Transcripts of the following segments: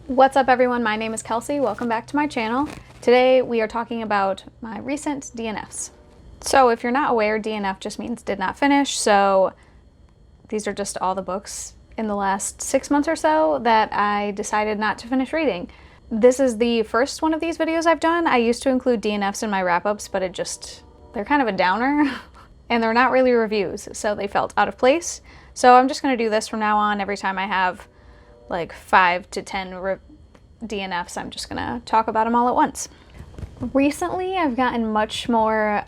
What's up everyone, my name is Kelsey, welcome back to my channel. Today we are talking about my recent DNFs. So if you're not aware, DNF just means did not finish, so these are just all the books in the last 6 months or so that I decided not to finish reading. This is the first one of these videos I've done. I used to include DNFs in my wrap-ups, but they're kind of a downer and they're not really reviews, so they felt out of place. So I'm just gonna do this from now on. Every time I have like 5 to 10 DNFs, I'm just gonna talk about them all at once. Recently, I've gotten much more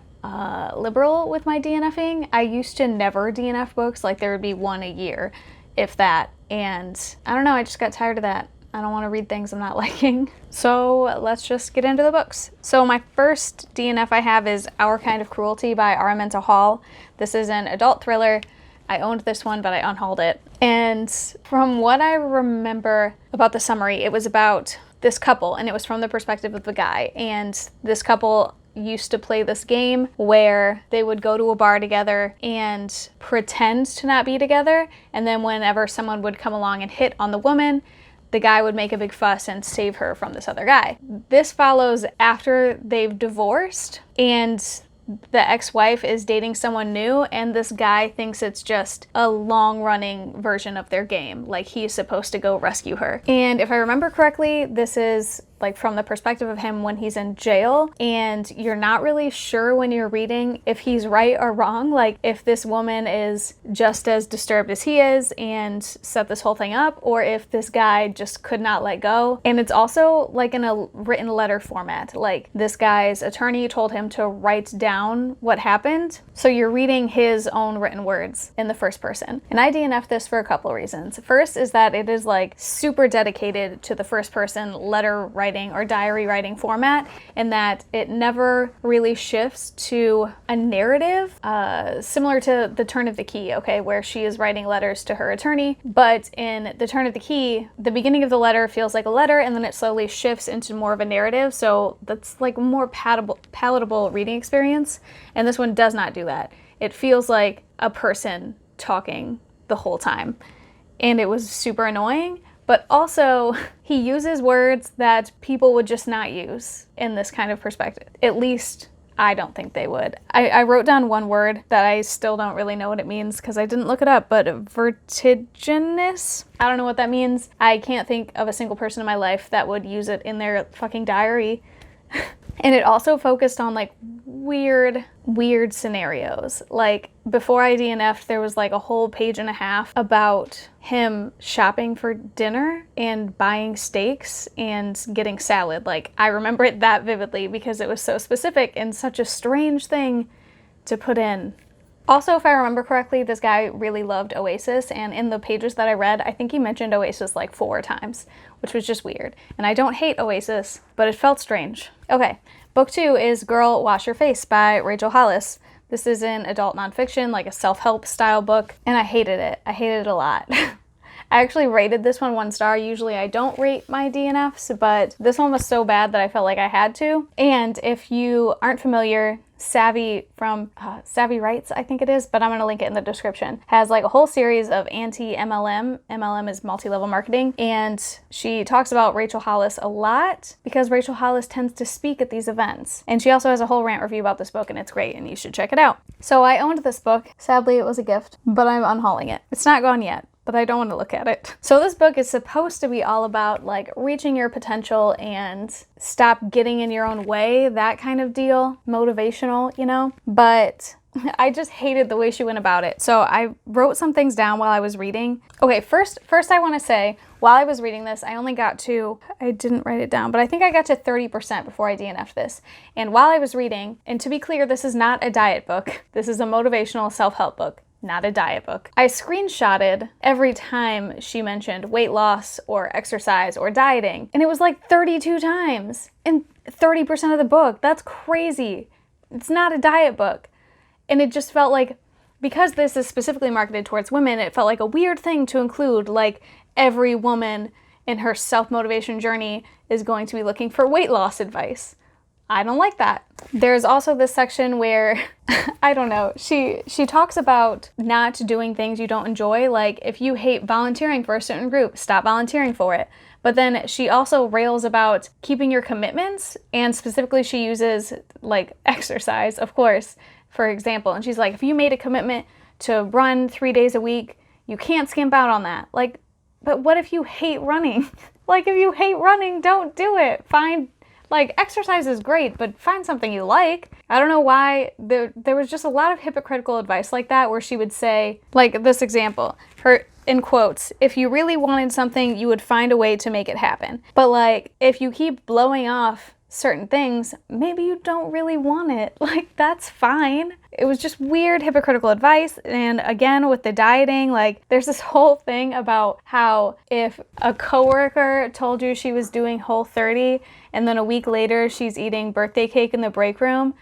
liberal with my DNFing. I used to never DNF books, like there would be one a year, if that, and I don't know, I just got tired of that. I don't want to read things I'm not liking. So let's just get into the books. So my first DNF I have is Our Kind of Cruelty by Araminta Hall. This is an adult thriller. I owned this one, but I unhauled it. And from what I remember about the summary, it was about this couple, and it was from the perspective of the guy. And this couple used to play this game where they would go to a bar together and pretend to not be together. And then whenever someone would come along and hit on the woman, the guy would make a big fuss and save her from this other guy. This follows after they've divorced and the ex-wife is dating someone new, and this guy thinks it's just a long-running version of their game, like he's supposed to go rescue her. And if I remember correctly, this is like from the perspective of him when he's in jail, and you're not really sure when you're reading if he's right or wrong, like if this woman is just as disturbed as he is and set this whole thing up, or if this guy just could not let go. And it's also like in a written letter format, like this guy's attorney told him to write down what happened, so you're reading his own written words in the first person. And I DNF'd this for a couple of reasons. First is that it is like super dedicated to the first person letter writing or diary writing format, and that it never really shifts to a narrative similar to The Turn of the Key, okay, where she is writing letters to her attorney. But in The Turn of the Key, the beginning of the letter feels like a letter, and then it slowly shifts into more of a narrative, so that's like a more palatable reading experience. And this one does not do that. It feels like a person talking the whole time, and it was super annoying. But also, he uses words that people would just not use in this kind of perspective. At least, I don't think they would. I wrote down one word that I still don't really know what it means because I didn't look it up, but vertiginous? I don't know what that means. I can't think of a single person in my life that would use it in their fucking diary. And it also focused on like weird scenarios. Like before I DNF'd, there was like a whole page and a half about him shopping for dinner and buying steaks and getting salad. Like I remember it that vividly because it was so specific and such a strange thing to put in. Also, if I remember correctly, this guy really loved Oasis, and in the pages that I read, I think he mentioned Oasis like 4 times, which was just weird. And I don't hate Oasis, but it felt strange. Okay, book 2 is Girl, Wash Your Face by Rachel Hollis. This is an adult nonfiction, like a self-help style book, and I hated it. I hated it a lot. I actually rated this one 1 star. Usually I don't rate my DNFs, but this one was so bad that I felt like I had to. And if you aren't familiar, SAVY from SAVY Writes, I think it is, but I'm going to link it in the description, has like a whole series of anti-MLM. MLM is multi-level marketing, and she talks about Rachel Hollis a lot because Rachel Hollis tends to speak at these events. And she also has a whole rant review about this book, and it's great, and you should check it out. So I owned this book. Sadly, it was a gift, but I'm unhauling it. It's not gone yet, but I don't want to look at it. So this book is supposed to be all about like reaching your potential and stop getting in your own way, that kind of deal, motivational, you know? But I just hated the way she went about it. So I wrote some things down while I was reading. Okay, first I want to say, while I was reading this, I didn't write it down, but I think I got to 30% before I DNF'd this. And while I was reading, and to be clear, this is not a diet book. This is a motivational self-help book, not a diet book. I screenshotted every time she mentioned weight loss or exercise or dieting, and it was like 32 times in 30% of the book. That's crazy. It's not a diet book. And it just felt like, because this is specifically marketed towards women, it felt like a weird thing to include, like every woman in her self-motivation journey is going to be looking for weight loss advice. I don't like that. There's also this section where, I don't know, she talks about not doing things you don't enjoy. Like, if you hate volunteering for a certain group, stop volunteering for it. But then she also rails about keeping your commitments, and specifically she uses like exercise, of course, for example. And she's like, if you made a commitment to run 3 days a week, you can't skimp out on that. Like, but what if you hate running? Like, if you hate running, don't do it. Like, exercise is great, but find something you like. I don't know why. There was just a lot of hypocritical advice like that, where she would say, like this example, in quotes, if you really wanted something, you would find a way to make it happen. But like, if you keep blowing off certain things, maybe you don't really want it. Like, that's fine. It was just weird, hypocritical advice. And again, with the dieting, like, there's this whole thing about how if a coworker told you she was doing Whole30 and then a week later she's eating birthday cake in the break room,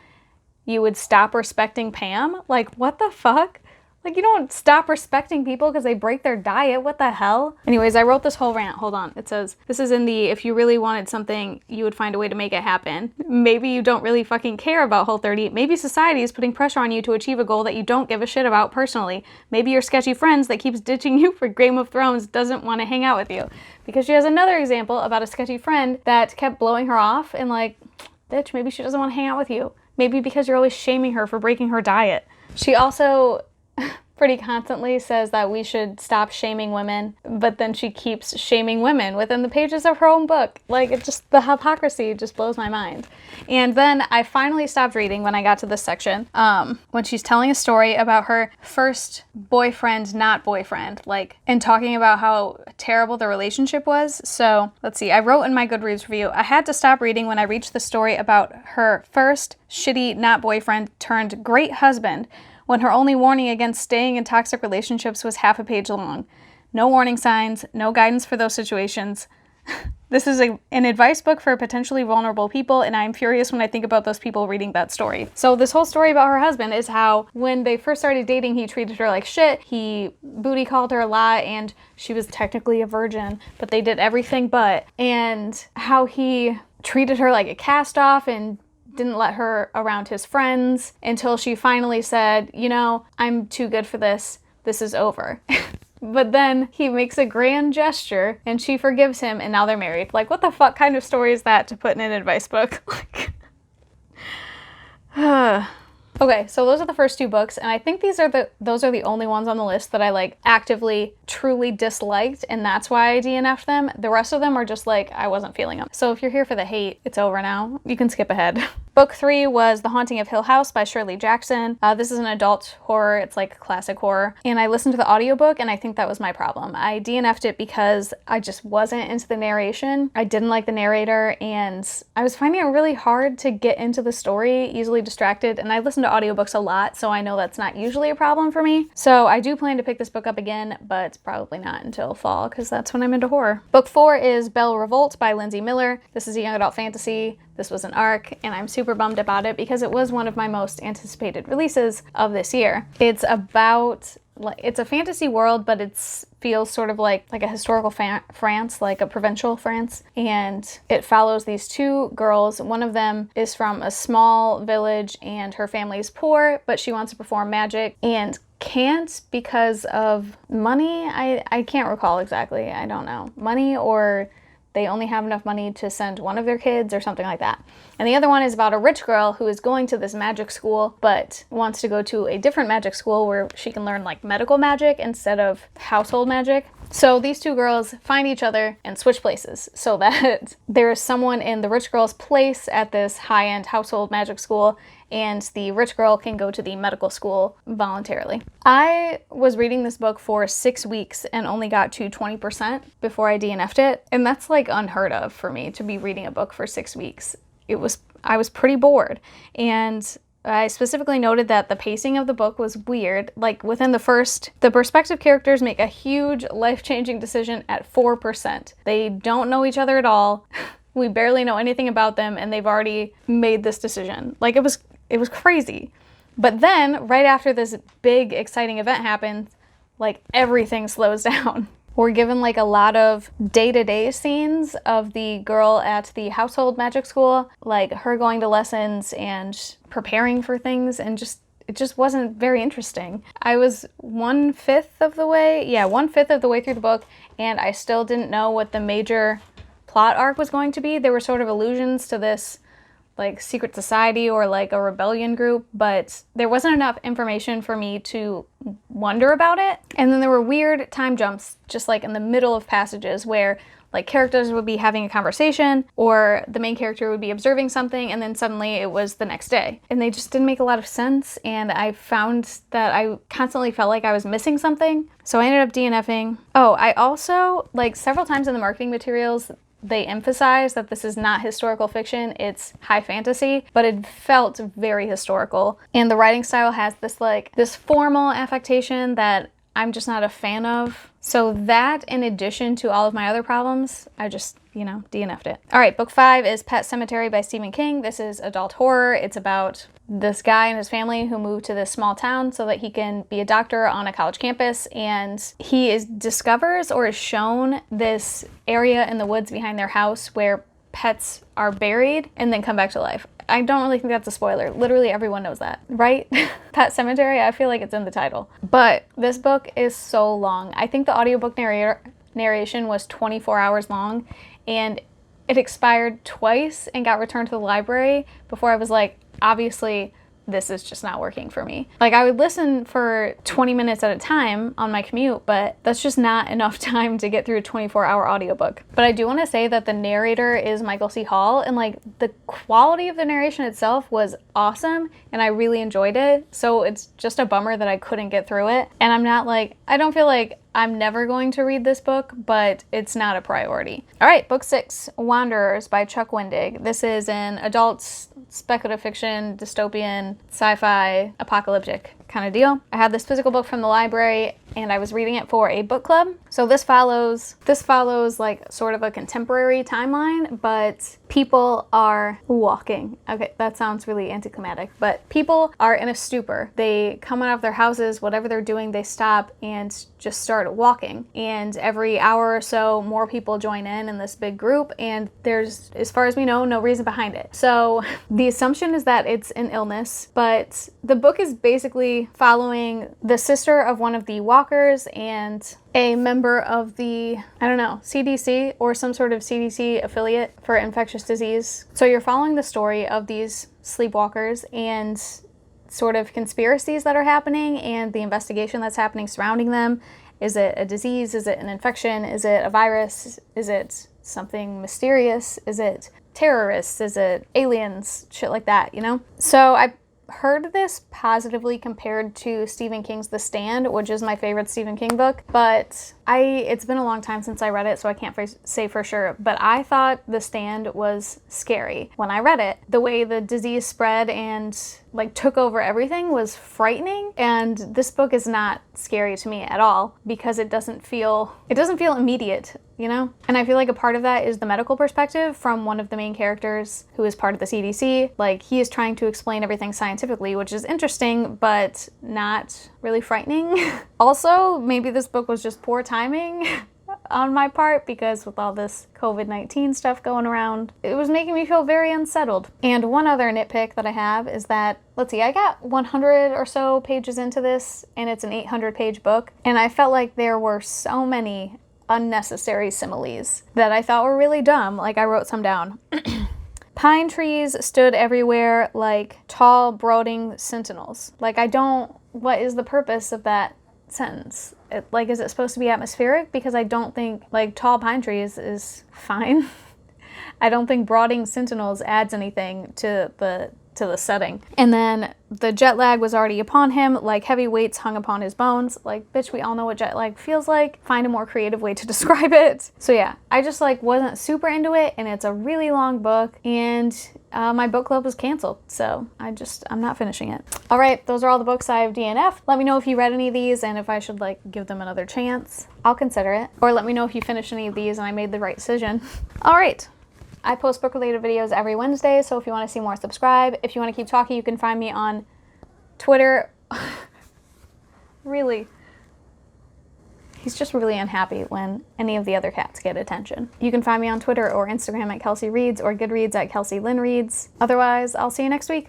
you would stop respecting Pam? Like, what the fuck? Like, you don't stop respecting people because they break their diet. What the hell? Anyways, I wrote this whole rant. Hold on. It says, this is in the, if you really wanted something, you would find a way to make it happen. Maybe you don't really fucking care about Whole30. Maybe society is putting pressure on you to achieve a goal that you don't give a shit about personally. Maybe your sketchy friends that keeps ditching you for Game of Thrones doesn't want to hang out with you. Because she has another example about a sketchy friend that kept blowing her off and like, bitch, maybe she doesn't want to hang out with you. Maybe because you're always shaming her for breaking her diet. She also pretty constantly says that we should stop shaming women, but then she keeps shaming women within the pages of her own book. Like, it just, the hypocrisy just blows my mind. And then I finally stopped reading when I got to this section, when she's telling a story about her first boyfriend, not boyfriend, like, and talking about how terrible the relationship was. So let's see, I wrote in my Goodreads review, I had to stop reading when I reached the story about her first shitty, not boyfriend turned great husband, when her only warning against staying in toxic relationships was half a page long. No warning signs, no guidance for those situations. This is an advice book for potentially vulnerable people, and I'm furious when I think about those people reading that story. So this whole story about her husband is how when they first started dating, he treated her like shit. He booty called her a lot, and she was technically a virgin, but they did everything but. And how he treated her like a cast-off and didn't let her around his friends until she finally said, you know, I'm too good for this. This is over. But then he makes a grand gesture and she forgives him and now they're married. Like, what the fuck kind of story is that to put in an advice book? Like, okay, so those are the first two books, and I think those are the only ones on the list that I like actively, truly disliked, and that's why I DNF'd them. The rest of them are just like, I wasn't feeling them. So if you're here for the hate, it's over now. You can skip ahead. Book 3 was The Haunting of Hill House by Shirley Jackson. This is an adult horror. It's like classic horror. And I listened to the audiobook, and I think that was my problem. I DNF'd it because I just wasn't into the narration. I didn't like the narrator, and I was finding it really hard to get into the story, easily distracted, and I listened to audiobooks a lot, so I know that's not usually a problem for me. So I do plan to pick this book up again, but probably not until fall, because that's when I'm into horror. Book 4 is Belle Revolt by Lindsay Miller. This is a young adult fantasy. This was an ARC, and I'm super bummed about it because it was one of my most anticipated releases of this year. It's about, it's a fantasy world, but it feels sort of like a historical France, like a provincial France, and it follows these two girls. One of them is from a small village, and her family is poor, but she wants to perform magic and can't because of money. I can't recall exactly. I don't know. Money, or they only have enough money to send one of their kids or something like that. And the other one is about a rich girl who is going to this magic school, but wants to go to a different magic school where she can learn like medical magic instead of household magic. So these two girls find each other and switch places so that there is someone in the rich girl's place at this high-end household magic school, and the rich girl can go to the medical school voluntarily. I was reading this book for 6 weeks and only got to 20% before I DNF'd it, and that's like unheard of for me to be reading a book for 6 weeks. I was pretty bored, and I specifically noted that the pacing of the book was weird. Like, within the perspective characters make a huge life-changing decision at 4%. They don't know each other at all. We barely know anything about them, and they've already made this decision. Like, it was crazy. But then, right after this big, exciting event happens, like, everything slows down. We're given like a lot of day-to-day scenes of the girl at the household magic school, like her going to lessons and preparing for things, and it just wasn't very interesting. I was 1/5 of the way, yeah, 1/5 of the way through the book, and I still didn't know what the major plot arc was going to be. There were sort of allusions to this like secret society or like a rebellion group, but there wasn't enough information for me to wonder about it. And then there were weird time jumps just like in the middle of passages where like characters would be having a conversation or the main character would be observing something and then suddenly it was the next day. And they just didn't make a lot of sense, and I found that I constantly felt like I was missing something. So I ended up DNFing. Oh, I also, like several times in the marketing materials, they emphasize that this is not historical fiction, it's high fantasy, but it felt very historical. And the writing style has this formal affectation that I'm just not a fan of. So that, in addition to all of my other problems, I just, DNF'd it. All right, book 5 is Pet Sematary by Stephen King. This is adult horror. It's about this guy and his family who moved to this small town so that he can be a doctor on a college campus, and he discovers or is shown this area in the woods behind their house where pets are buried and then come back to life. I don't really think that's a spoiler. Literally everyone knows that, right? Pet Sematary, I feel like it's in the title. But this book is so long. I think the audiobook narration was 24 hours long, and it expired twice and got returned to the library before I was like, obviously this is just not working for me. Like, I would listen for 20 minutes at a time on my commute, but that's just not enough time to get through a 24-hour audiobook. But I do want to say that the narrator is Michael C. Hall, and like the quality of the narration itself was awesome and I really enjoyed it. So it's just a bummer that I couldn't get through it. And I don't feel like I'm never going to read this book, but it's not a priority. All right, book 6, Wanderers by Chuck Wendig. This is an adult speculative fiction, dystopian, sci-fi, apocalyptic kind of deal. I had this physical book from the library and I was reading it for a book club. So this follows like sort of a contemporary timeline, but people are walking. Okay, that sounds really anticlimactic, but people are in a stupor. They come out of their houses, whatever they're doing, they stop and just start walking. And every hour or so, more people join in this big group, and there's, as far as we know, no reason behind it. So the assumption is that it's an illness, but the book is basically following the sister of one of the walkers and a member of the, CDC or some sort of CDC affiliate for infectious disease. So you're following the story of these sleepwalkers and sort of conspiracies that are happening and the investigation that's happening surrounding them. Is it a disease? Is it an infection? Is it a virus? Is it something mysterious? Is it terrorists? Is it aliens? Shit like that, So I heard this positively compared to Stephen King's The Stand, which is my favorite Stephen King book, but it's been a long time since I read it, so I can't say for sure, but I thought The Stand was scary when I read it. The way the disease spread and like took over everything was frightening, and this book is not scary to me at all because it doesn't feel immediate, And I feel like a part of that is the medical perspective from one of the main characters who is part of the CDC. Like, he is trying to explain everything scientifically, which is interesting, but not really frightening. Also, maybe this book was just poor timing on my part because with all this COVID-19 stuff going around, it was making me feel very unsettled. And one other nitpick that I have is that, let's see, I got 100 or so pages into this, and it's an 800-page book, and I felt like there were so many unnecessary similes that I thought were really dumb. Like, I wrote some down. Pine trees stood everywhere like tall, brooding sentinels. Like, what is the purpose of that sentence? Is it supposed to be atmospheric? Because I don't think, tall pine trees is fine. I don't think brooding sentinels adds anything to the setting. And then the jet lag was already upon him, like heavy weights hung upon his bones. Like, bitch, we all know what jet lag feels like. Find a more creative way to describe it. So yeah, I just wasn't super into it, and it's a really long book, and my book club was canceled, so I'm not finishing it. All right, those are all the books I have DNF. Let me know if you read any of these and if I should give them another chance. I'll consider it. Or let me know if you finished any of these and I made the right decision. All right. I post book-related videos every Wednesday, so if you want to see more, subscribe. If you want to keep talking, you can find me on Twitter. Really. He's just really unhappy when any of the other cats get attention. You can find me on Twitter or Instagram at Kelsey Reads or Goodreads at Kelsey Lynn Reads. Otherwise, I'll see you next week.